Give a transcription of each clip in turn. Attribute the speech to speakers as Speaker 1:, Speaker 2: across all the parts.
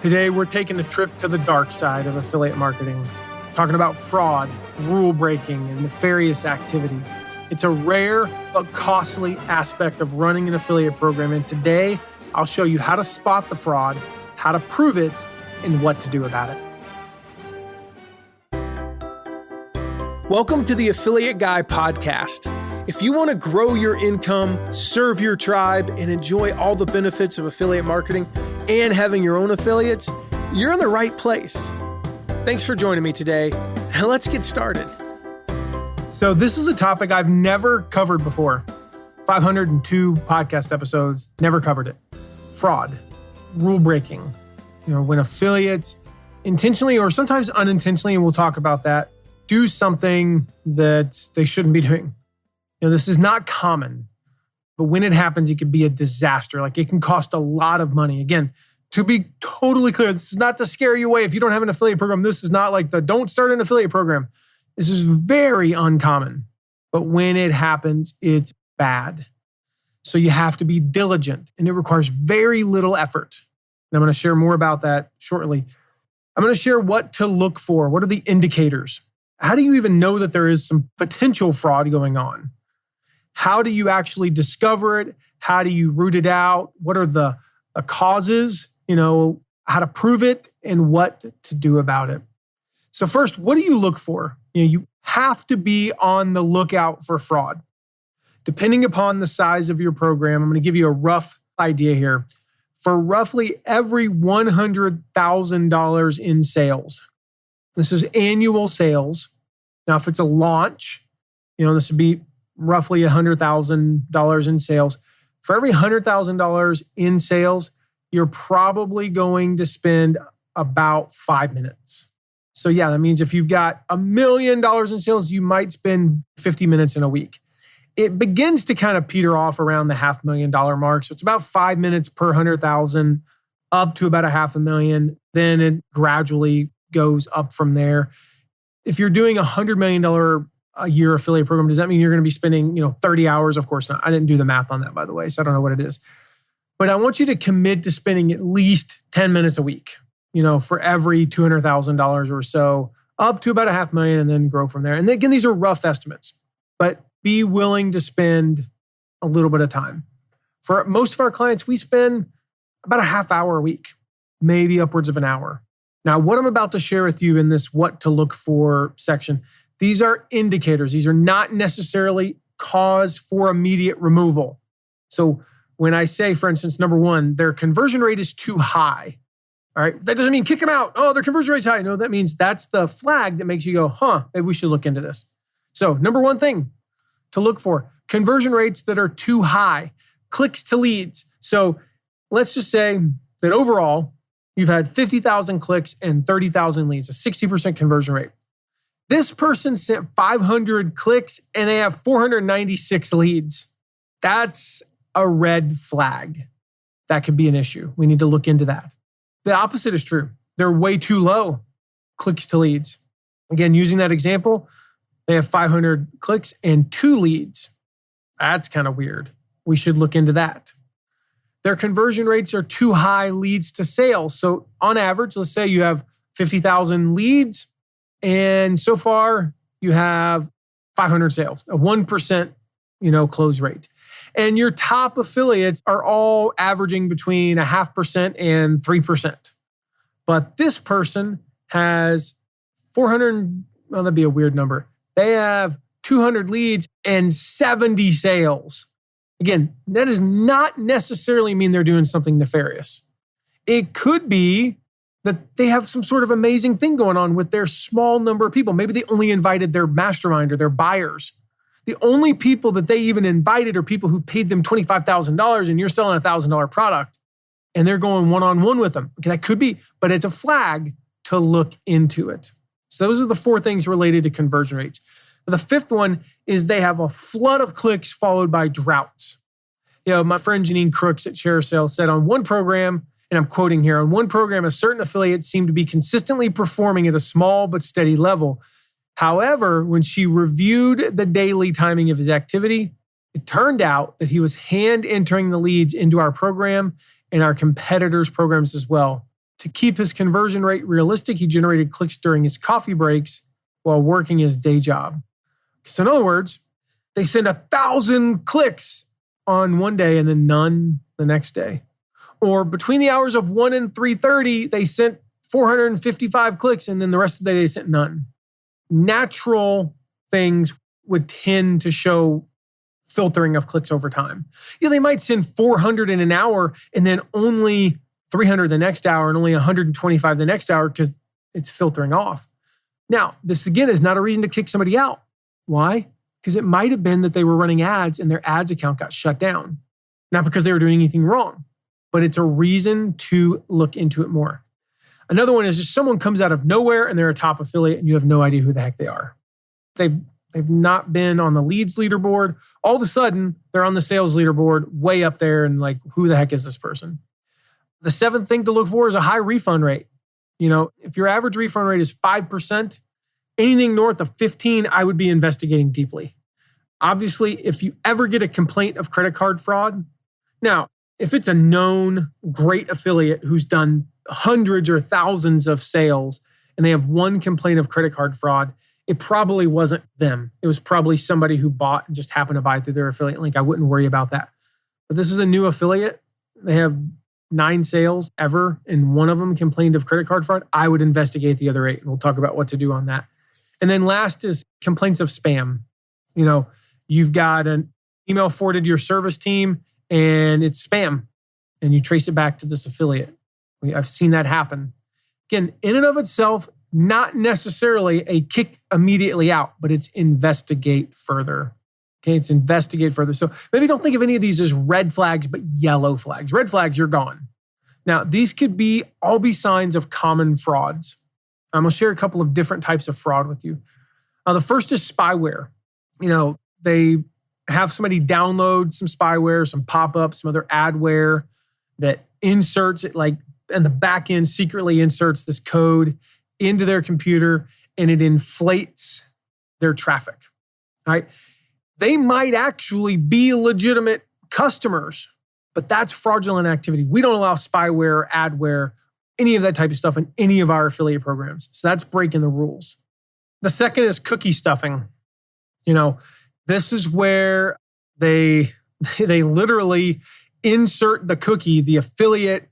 Speaker 1: Today, we're taking a trip to the dark side of affiliate marketing, talking about fraud, rule breaking, and nefarious activity. It's a rare but costly aspect of running an affiliate program. And today, I'll show you how to spot the fraud, how to prove it, and what to do about it. Welcome to the Affiliate Guy podcast. If you want to grow your income, serve your tribe, and enjoy all the benefits of affiliate marketing and having your own affiliates, you're in the right place. Thanks for joining me today. Let's get started. So this is a topic I've never covered before. 502 podcast episodes, never covered it. Fraud, rule breaking. When affiliates intentionally or sometimes unintentionally, and we'll talk about that, do something that they shouldn't be doing. This is not common, but when it happens, it can be a disaster. Like it can cost a lot of money. Again, to be totally clear, this is not to scare you away. If you don't have an affiliate program, this is not like the don't start an affiliate program. This is very uncommon, but when it happens, it's bad. So you have to be diligent and it requires very little effort. And I'm going to share more about that shortly. I'm going to share what to look for. What are the indicators? How do you even know that there is some potential fraud going on? How do you actually discover it? How do you root it out? What are the causes? How to prove it and what to do about it. So first, what do you look for? You have to be on the lookout for fraud. Depending upon the size of your program, I'm going to give you a rough idea here. For roughly every $100,000 in sales, this is annual sales. Now, if it's a launch, this would be roughly $100,000 in sales. For every $100,000 in sales, you're probably going to spend about 5 minutes. So yeah, that means if you've got $1 million in sales, you might spend 50 minutes in a week. It begins to kind of peter off around the $500,000 mark. So it's about 5 minutes per 100,000 up to about $500,000. Then it gradually goes up from there. If you're doing $100 million a year affiliate program, does that mean you're going to be spending 30 hours? Of course not. I didn't do the math on that, by the way, so I don't know what it is. But I want you to commit to spending at least 10 minutes a week, for every $200,000 or so, up to about $500,000 and then grow from there. And again, these are rough estimates, but be willing to spend a little bit of time. For most of our clients, we spend about a half hour a week, maybe upwards of an hour. Now, what I'm about to share with you in this what to look for section, these are indicators. These are not necessarily cause for immediate removal. So when I say, for instance, number one, their conversion rate is too high, all right, that doesn't mean kick them out. Oh, their conversion rate's high. No, that means that's the flag that makes you go, maybe we should look into this. So number one thing to look for, conversion rates that are too high, clicks to leads. So let's just say that overall, you've had 50,000 clicks and 30,000 leads, a 60% conversion rate. This person sent 500 clicks and they have 496 leads. That's a red flag. That could be an issue. We need to look into that. The opposite is true. They're way too low, clicks to leads. Again, using that example, they have 500 clicks and 2 leads. That's kind of weird. We should look into that. Their conversion rates are too high, leads to sales. So on average, let's say you have 50,000 leads and so far you have 500 sales, a 1%, close rate. And your top affiliates are all averaging between 0.5% and 3%. But this person has 400, well, that'd be a weird number. They have 200 leads and 70 sales. Again, that does not necessarily mean they're doing something nefarious. It could be that they have some sort of amazing thing going on with their small number of people. Maybe they only invited their mastermind or their buyers. The only people that they even invited are people who paid them $25,000 and you're selling a $1,000 product and they're going one-on-one with them. Okay, that could be, but it's a flag to look into it. So those are the 4 things related to conversion rates. The 5th one is they have a flood of clicks followed by droughts. My friend Janine Crooks at Share Sales said on one program, and I'm quoting here, on one program, a certain affiliate seemed to be consistently performing at a small but steady level. However, when she reviewed the daily timing of his activity, it turned out that he was hand entering the leads into our program and our competitors' programs as well. To keep his conversion rate realistic, he generated clicks during his coffee breaks while working his day job. So in other words, they send 1,000 clicks on one day and then none the next day. Or between the hours of 1 and 3:30, they sent 455 clicks and then the rest of the day they sent none. Natural things would tend to show filtering of clicks over time. Yeah, they might send 400 in an hour and then only 300 the next hour and only 125 the next hour because it's filtering off. Now, this again is not a reason to kick somebody out. Why? Because it might have been that they were running ads and their ads account got shut down. Not because they were doing anything wrong, but it's a reason to look into it more. Another one is just someone comes out of nowhere and they're a top affiliate and you have no idea who the heck they are. They've not been on the leads leaderboard. All of a sudden, they're on the sales leaderboard way up there and like, who the heck is this person? The seventh thing to look for is a high refund rate. If your average refund rate is 5%, anything north of 15, I would be investigating deeply. Obviously, if you ever get a complaint of credit card fraud, now, if it's a known great affiliate who's done hundreds or thousands of sales and they have one complaint of credit card fraud, it probably wasn't them. It was probably somebody who bought and just happened to buy through their affiliate link. I wouldn't worry about that. But this is a new affiliate. They have 9 sales ever, and one of them complained of credit card fraud. I would investigate the other 8, and we'll talk about what to do on that. And then last is complaints of spam. You've got an email forwarded to your service team, and it's spam, and you trace it back to this affiliate. I've seen that happen. Again, in and of itself, not necessarily a kick immediately out, but it's investigate further. Okay, it's investigate further. So maybe don't think of any of these as red flags, but yellow flags. Red flags, you're gone. Now, these could all be signs of common frauds. I'm going to share a couple of different types of fraud with you. The first is spyware. They have somebody download some spyware, some pop-ups, some other adware that inserts it and the back end secretly inserts this code into their computer and it inflates their traffic. All right. They might actually be legitimate customers, but that's fraudulent activity. We don't allow spyware, adware, any of that type of stuff in any of our affiliate programs. So that's breaking the rules. The second is cookie stuffing. This is where they literally insert the cookie, the affiliate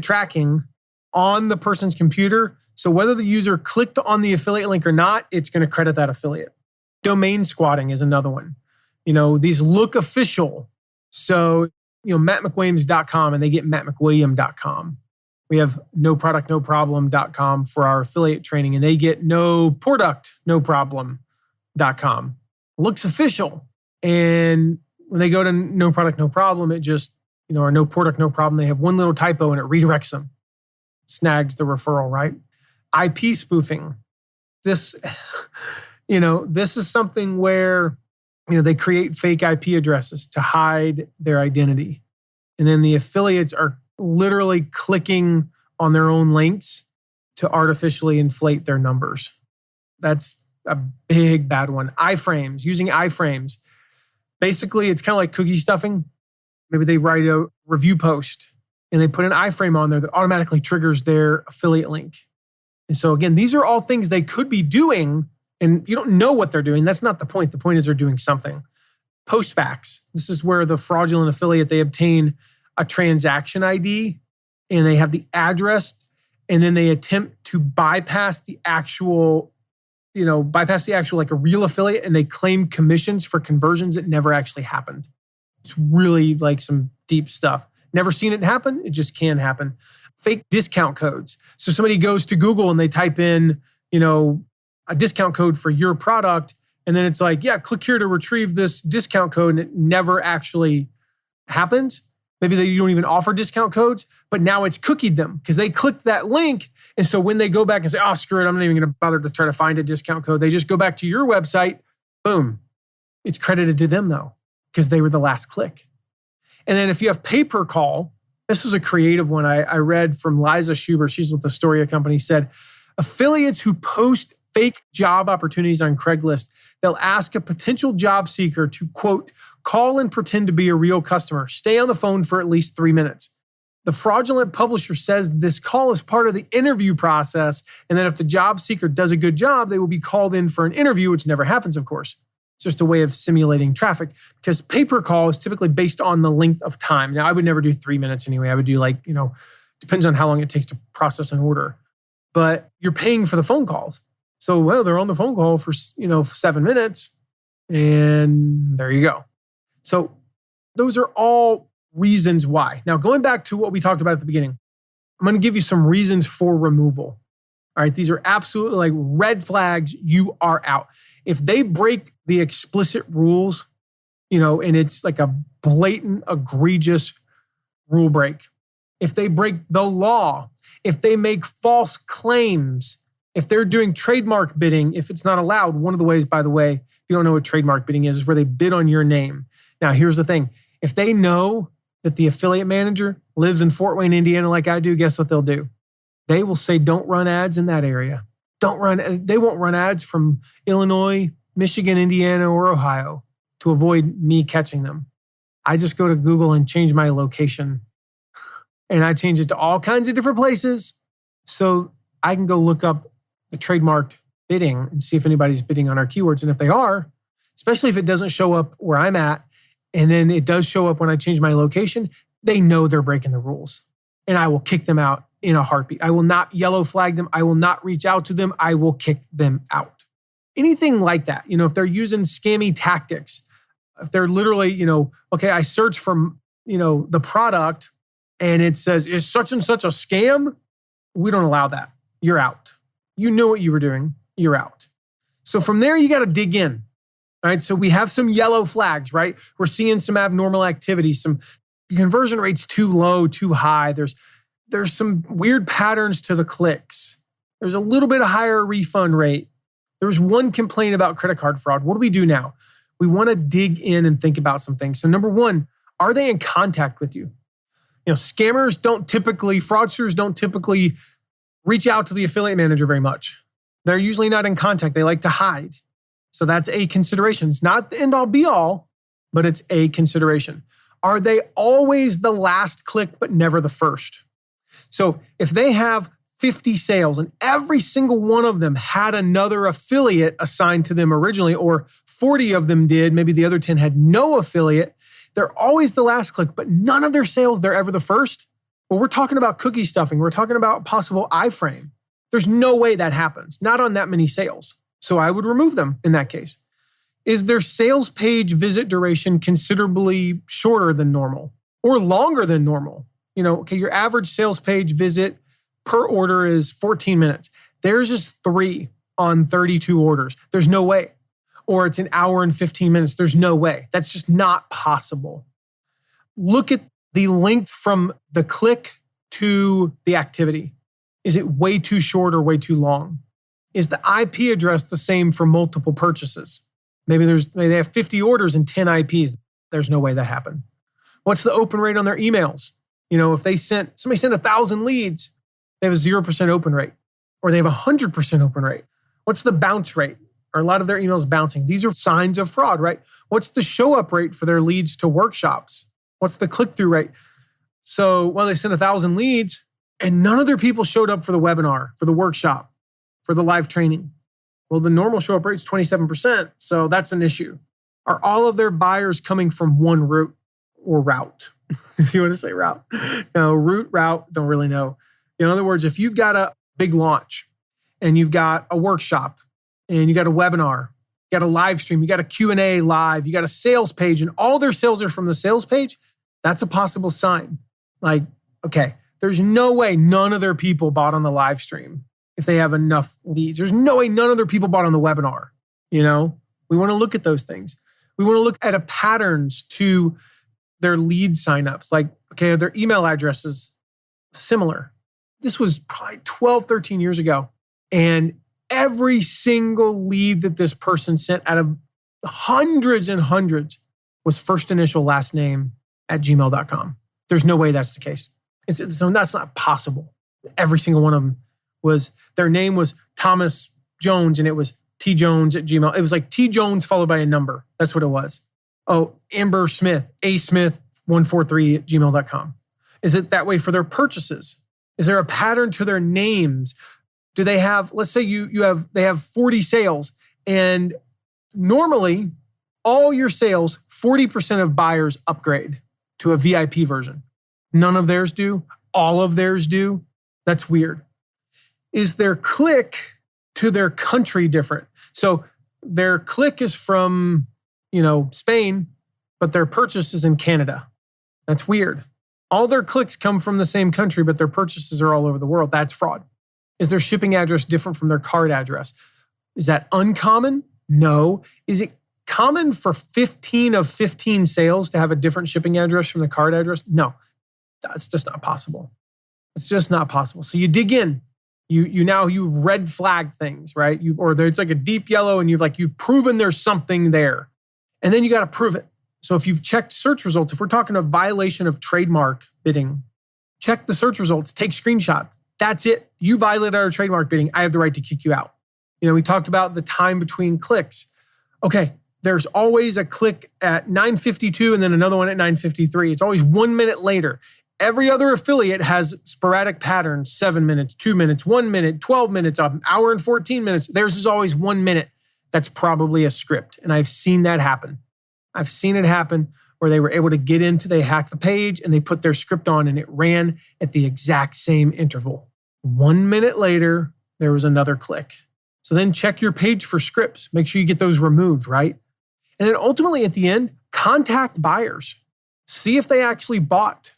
Speaker 1: tracking on the person's computer. So whether the user clicked on the affiliate link or not, it's going to credit that affiliate. Domain squatting is another one. These look official. So, mattmcwilliams.com and they get mattmcwilliam.com. We have noproductnoproblem.com for our affiliate training and they get noproductnoproblem.com. Looks official. And when they go to no product, no problem, it just, or no product, no problem, they have one little typo and it redirects them. Snags the referral, right? IP spoofing. This is something where, they create fake IP addresses to hide their identity. And then the affiliates are literally clicking on their own links to artificially inflate their numbers. That's a big bad one. Iframes, using iframes. Basically, it's kind of like cookie stuffing. Maybe they write a review post and they put an iframe on there that automatically triggers their affiliate link. And so again, these are all things they could be doing and you don't know what they're doing. That's not the point. The point is they're doing something. Postbacks. This is where the fraudulent affiliate, they obtain a transaction ID and they have the address and then they attempt to bypass the actual like a real affiliate and they claim commissions for conversions that never actually happened. It's really like some deep stuff. Never seen it happen. It just can happen. Fake discount codes. So somebody goes to Google and they type in, a discount code for your product. And then it's like, yeah, click here to retrieve this discount code. And it never actually happens. Maybe you don't even offer discount codes, but now it's cookied them because they clicked that link. And so when they go back and say, oh, screw it, I'm not even going to bother to try to find a discount code. They just go back to your website. Boom. It's credited to them though, because they were the last click. And then if you have pay-per-call, this was a creative one I read from Liza Schuber. She's with the Astoria company, said, affiliates who post fake job opportunities on Craigslist, they'll ask a potential job seeker to, quote, call and pretend to be a real customer. Stay on the phone for at least 3 minutes. The fraudulent publisher says this call is part of the interview process, and that if the job seeker does a good job, they will be called in for an interview, which never happens, of course. It's just a way of simulating traffic, because pay-per-call is typically based on the length of time. Now, I would never do 3 minutes anyway. I would do depends on how long it takes to process an order. But you're paying for the phone calls. So, well, they're on the phone call for, 7 minutes, and there you go. So those are all reasons why. Now, going back to what we talked about at the beginning, I'm going to give you some reasons for removal. All right, these are absolutely like red flags. You are out. If they break the explicit rules, and it's like a blatant, egregious rule break. If they break the law, if they make false claims, if they're doing trademark bidding, if it's not allowed, one of the ways, by the way, if you don't know what trademark bidding is where they bid on your name. Now, here's the thing. If they know that the affiliate manager lives in Fort Wayne, Indiana, like I do, guess what they'll do? They will say, don't run ads in that area. They won't run ads from Illinois, Michigan, Indiana, or Ohio to avoid me catching them. I just go to Google and change my location. And I change it to all kinds of different places so I can go look up the trademarked bidding and see if anybody's bidding on our keywords. And if they are, especially if it doesn't show up where I'm at, and then it does show up when I change my location, they know they're breaking the rules. And I will kick them out in a heartbeat. I will not yellow flag them. I will not reach out to them. I will kick them out. Anything like that, if they're using scammy tactics, if they're literally, okay, I search for, the product and it says, is such and such a scam? We don't allow that. You're out. You knew what you were doing. You're out. So from there, you got to dig in. All right. So we have some yellow flags, right? We're seeing some abnormal activity, some conversion rates too low, too high. There's some weird patterns to the clicks. There's a little bit of higher refund rate. There was one complaint about credit card fraud. What do we do now? We want to dig in and think about some things. So number one, are they in contact with you? Fraudsters don't typically reach out to the affiliate manager very much. They're usually not in contact. They like to hide. So that's a consideration. It's not the end all be all, but it's a consideration. Are they always the last click, but never the first? So if they have 50 sales and every single one of them had another affiliate assigned to them originally, or 40 of them did, maybe the other 10 had no affiliate, they're always the last click, but none of their sales, they're ever the first. Well, we're talking about cookie stuffing. We're talking about possible iframe. There's no way that happens, not on that many sales. So I would remove them in that case. Is their sales page visit duration considerably shorter than normal or longer than normal? Your average sales page visit per order is 14 minutes. There's just 3 on 32 orders. There's no way. Or it's an hour and 15 minutes. There's no way. That's just not possible. Look at the length from the click to the activity. Is it way too short or way too long? Is the IP address the same for multiple purchases? Maybe they have 50 orders and 10 IPs. There's no way that happened. What's the open rate on their emails? If somebody sent 1,000 leads, they have a 0% open rate, or they have a 100% open rate. What's the bounce rate? Or a lot of their emails bouncing. These are signs of fraud, right? What's the show up rate for their leads to workshops? What's the click-through rate? So, they sent 1,000 leads and none of their people showed up for the webinar, for the workshop, for the live training. Well, the normal show up rate is 27%. So that's an issue. Are all of their buyers coming from one route or route? If you want to say route. Route, don't really know. In other words, if you've got a big launch and you've got a workshop, and you got a webinar, you got a live stream, you got a Q&A live, you got a sales page, and all their sales are from the sales page, that's a possible sign. Like, okay, there's no way none of their people bought on the live stream if they have enough leads. There's no way none of their people bought on the webinar. We want to look at those things. We want to look at patterns to their lead signups. Like, okay, are their email addresses similar? This was probably 12, 13 years ago. And every single lead that this person sent out of hundreds and hundreds was first initial last name at gmail.com. There's no way that's the case. So that's not possible. Every single one of them their name was Thomas Jones and it was T Jones at Gmail. It was like T Jones followed by a number. That's what it was. Oh, Amber Smith, A Smith 143 at gmail.com. Is it that way for their purchases? Is there a pattern to their names? Do they have, let's say they have 40 sales, and normally all your sales, 40% of buyers upgrade to a VIP version. None of theirs do. All of theirs do. That's weird. Is their click to their country different? So their click is from, Spain, but their purchase is in Canada. That's weird. All their clicks come from the same country, but their purchases are all over the world. That's fraud. Is their shipping address different from their card address? Is that uncommon? No. Is it common for 15 of 15 sales to have a different shipping address from the card address? No. That's just not possible. It's just not possible. So you dig in. You've red flagged things, right? Or there's like a deep yellow, and you've proven there's something there. And then you got to prove it. So if you've checked search results, if we're talking a violation of trademark bidding, check the search results, take screenshots. That's it. You violated our trademark bidding. I have the right to kick you out. We talked about the time between clicks. Okay, there's always a click at 9:52 and then another one at 9:53. It's always 1 minute later. Every other affiliate has sporadic patterns, 7 minutes, 2 minutes, 1 minute, 12 minutes, an hour and 14 minutes. Theirs is always 1 minute. That's probably a script. And I've seen that happen. I've seen it happen where they were able to they hacked the page and they put their script on and it ran at the exact same interval. 1 minute later, there was another click. So then check your page for scripts. Make sure you get those removed, right? And then ultimately at the end, contact buyers. See if they actually bought.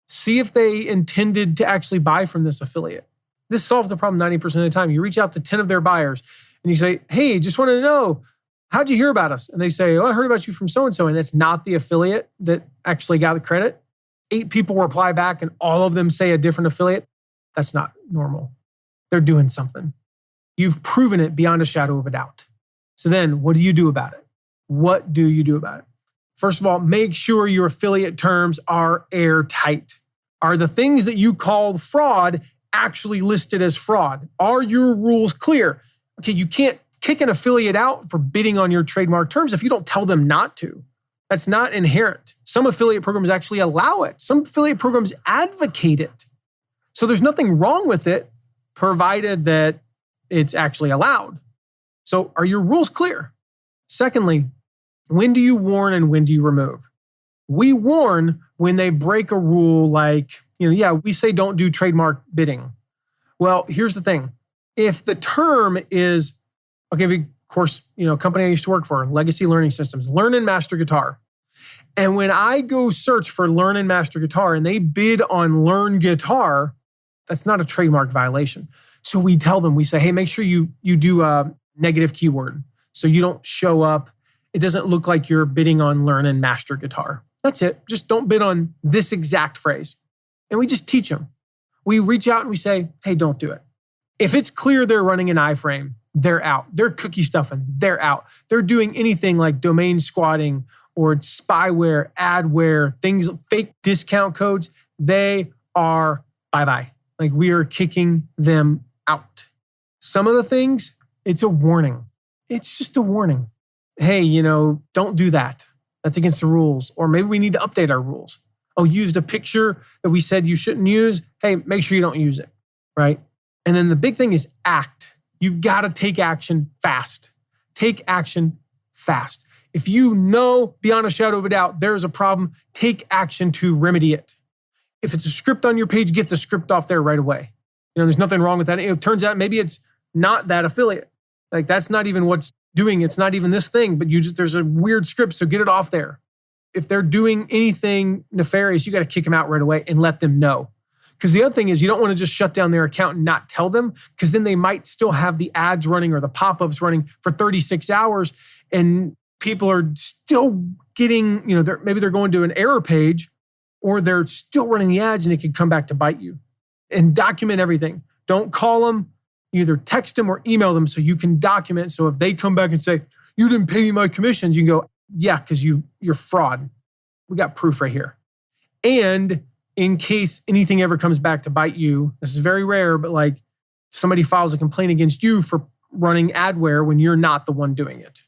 Speaker 1: See if they intended to actually buy from this affiliate. This solves the problem 90% of the time. You reach out to 10 of their buyers and you say, hey, just wanted to know, how'd you hear about us? And they say, oh, I heard about you from so-and-so. And it's not the affiliate that actually got the credit. 8 people reply back and all of them say a different affiliate. That's not normal. They're doing something. You've proven it beyond a shadow of a doubt. So then what do you do about it? What do you do about it? First of all, make sure your affiliate terms are airtight. Are the things that you call fraud actually listed as fraud? Are your rules clear? Okay, you can't kick an affiliate out for bidding on your trademark terms if you don't tell them not to. That's not inherent. Some affiliate programs actually allow it. Some affiliate programs advocate it. So there's nothing wrong with it, provided that it's actually allowed. So are your rules clear? Secondly, when do you warn and when do you remove? We warn when they break a rule like, we say don't do trademark bidding. Well, here's the thing. If the term is, of course, company I used to work for, Legacy Learning Systems, Learn and Master Guitar. And when I go search for Learn and Master Guitar and they bid on Learn Guitar, that's not a trademark violation. So we tell them, we say, hey, make sure you do a negative keyword so you don't show up. It doesn't look like you're bidding on Learn and Master Guitar. That's it. Just don't bid on this exact phrase. And we just teach them. We reach out and we say, hey, don't do it. If it's clear they're running an iframe, they're out. They're cookie stuffing, they're out. They're doing anything like domain squatting or spyware, adware, things, fake discount codes, they are bye-bye. Like we are kicking them out. Some of the things, it's a warning. It's just a warning. Hey, don't do that. That's against the rules. Or maybe we need to update our rules. Oh, used a picture that we said you shouldn't use. Hey, make sure you don't use it, right? And then the big thing is act. You've got to take action fast. Take action fast. If you know beyond a shadow of a doubt there's a problem, take action to remedy it. If it's a script on your page, get the script off there right away. There's nothing wrong with that. It turns out maybe it's not that affiliate. Like that's not even what's doing. It's not even this thing, but there's a weird script, so get it off there. If they're doing anything nefarious, you got to kick them out right away and let them know. Because the other thing is you don't want to just shut down their account and not tell them, because then they might still have the ads running or the pop-ups running for 36 hours and people are still getting, maybe they're going to an error page or they're still running the ads and it could come back to bite you. And document everything. Don't call them, either text them or email them so you can document. So if they come back and say, you didn't pay me my commissions, you can go, yeah, because you're fraud. We got proof right here. And in case anything ever comes back to bite you, this is very rare, but like somebody files a complaint against you for running adware when you're not the one doing it.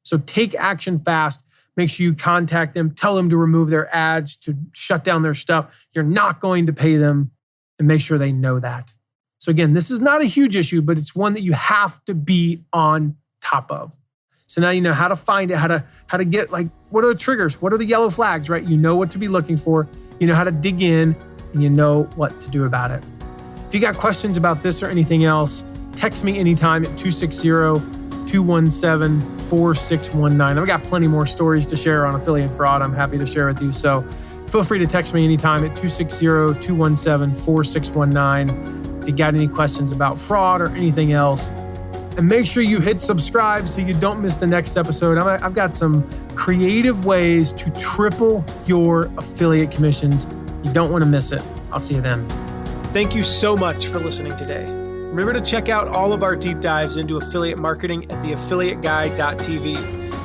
Speaker 1: So take action fast. Make sure you contact them, tell them to remove their ads, to shut down their stuff. You're not going to pay them, and make sure they know that. So again, this is not a huge issue, but it's one that you have to be on top of. So now you know how to find it, how to get, like, what are the triggers? What are the yellow flags, right? You know what to be looking for. You know how to dig in, and you know what to do about it. If you got questions about this or anything else, text me anytime at 260-217-4619. I've got plenty more stories to share on affiliate fraud. I'm happy to share with you. So feel free to text me anytime at 260-217-4619 if you got any questions about fraud or anything else. And make sure you hit subscribe so you don't miss the next episode. I've got some creative ways to triple your affiliate commissions. You don't want to miss it. I'll see you then. Thank you so much for listening today. Remember to check out all of our deep dives into affiliate marketing at theaffiliateguy.tv.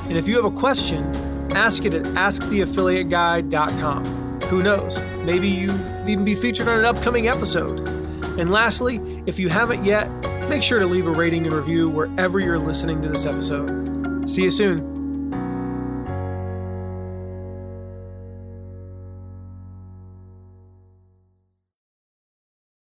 Speaker 1: And if you have a question, ask it at asktheaffiliateguy.com. Who knows? Maybe you even be featured on an upcoming episode. And lastly, if you haven't yet, make sure to leave a rating and review wherever you're listening to this episode. See you soon.